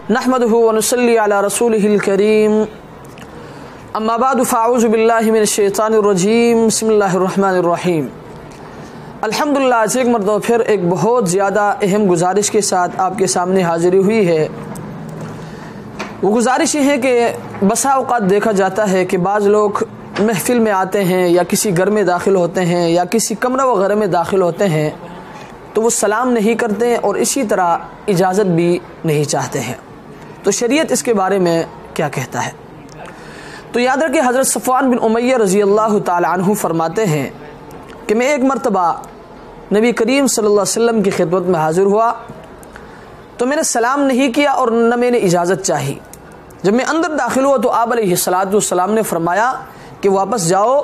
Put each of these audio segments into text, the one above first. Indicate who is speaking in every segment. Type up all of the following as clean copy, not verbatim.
Speaker 1: नहमदुहु व नुसल्ली अला रसूलिहिल करीम अम्मा बाद फ़अऊज़ु बिल्लाहि मिनश्शैतानिर रजीम बिस्मिल्लाहिर रहमानिर रहीम। अल्हम्दुलिल्लाह, आज एक मरतबा फिर एक बहुत ज़्यादा अहम गुजारिश के साथ आपके सामने हाज़िरी हुई है। वो गुजारिश ये है कि बसा औक़ात देखा जाता है कि बाज़ लोग महफ़िल में आते हैं या किसी घर में दाखिल होते हैं या किसी कमरा वगैरह में दाखिल होते हैं तो वो सलाम नहीं करते हैं और इसी तरह इजाज़त भी नहीं चाहते हैं। तो शरीयत इसके बारे में क्या कहता है? तो याद रखें, हज़रत सफ़वान बिन उमय्या रज़ी अल्लाह ताला अन्हु फरमाते हैं कि मैं एक मरतबा नबी करीम सल्लल्लाहु अलैहि वसल्लम की खिदमत में हाज़िर हुआ तो मैंने सलाम नहीं किया और न मैंने इजाज़त चाही। जब मैं अंदर दाखिल हुआ तो आप अलैहिस्सलातु वस्सलाम ने फरमाया कि वापस जाओ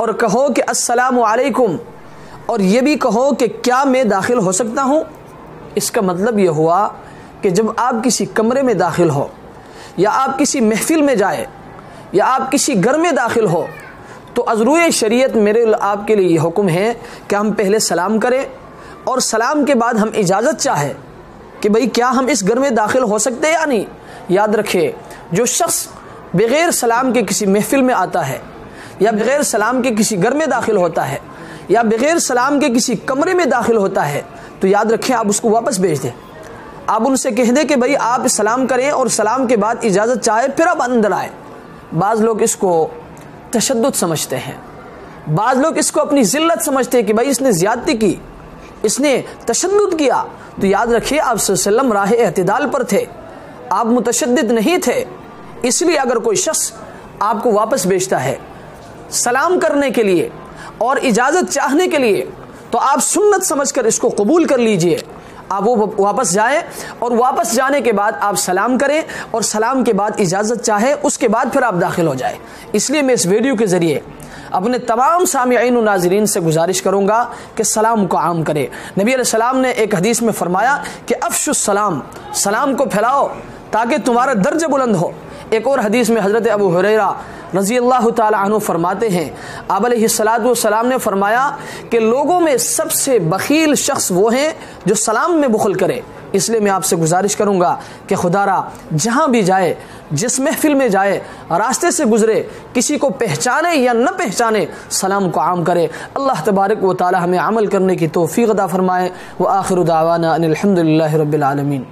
Speaker 1: और कहो कि अस्सलामु अलैकुम, और ये भी कहो कि क्या मैं दाखिल हो सकता हूँ। इसका मतलब ये हुआ कि जब आप किसी कमरे में दाखिल हो या आप किसी महफिल में जाए या आप किसी घर में दाखिल हो तो अज़रूए शरीयत मेरे आपके लिए ये हुक्म है कि हम पहले सलाम करें और सलाम के बाद हम इजाज़त चाहें कि भाई क्या हम इस घर में दाखिल हो सकते हैं या नहीं। याद रखें, जो शख्स बग़ैर सलाम के किसी महफिल में आता है या बग़ैर सलाम के किसी घर में दाखिल होता है या बग़ैर सलाम के किसी कमरे में दाखिल होता है तो याद रखें आप उसको वापस भेज दें। आप उनसे कह दें कि भाई आप सलाम करें और सलाम के बाद इजाज़त चाहे फिर आप अंदर आए। बाज़ लोग इसको तशद्दुद समझते हैं, बाज़ लोग इसको अपनी ज़िल्लत समझते हैं कि भाई इसने ज़्यादती की, इसने तशद्दुद किया। तो याद रखिए, आप सल्लल्लाहु अलैहि वसल्लम राह एअतिदाल पर थे, आप मुतशद्दिद नहीं थे। इसलिए अगर कोई शख्स आपको वापस भेजता है सलाम करने के लिए और इजाज़त चाहने के लिए तो आप सुन्नत समझकर इसको कबूल कर लीजिए। आप वो वापस जाएं और वापस जाने के बाद आप सलाम करें और सलाम के बाद इजाज़त चाहें, उसके बाद फिर आप दाखिल हो जाएं। इसलिए मैं इस वीडियो के ज़रिए अपने तमाम सामिईन व नाज़रीन से गुजारिश करूँगा कि सलाम को आम करें। नबी अलैहिस्सलाम ने एक हदीस में फरमाया कि अफ़शुस सलाम, सलाम को फैलाओ ताकि तुम्हारा दर्जा बुलंद हो। एक और हदीस में हज़रत अबू हुरैरा रज़ी अल्लाह ताला अन्हु फरमाते हैं, आप अलैहिस्सलातु वस्सलाम ने फरमाया कि लोगों में सबसे बख़ील शख्स वो हैं जो सलाम में बुख़ल करे। इसलिए मैं आपसे गुजारिश करूँगा कि खुदारा जहाँ भी जाए, जिस महफिल में जाए, रास्ते से गुज़रे, किसी को पहचाने या न पहचाने, सलाम को आम करे। अल्लाह तबारक व ताला हमें अमल करने की तौफ़ीक़ अता फ़रमाए। व आखिरु दावाना अनिल हम्दुलिल्लाहि रब्बिल आलमीन।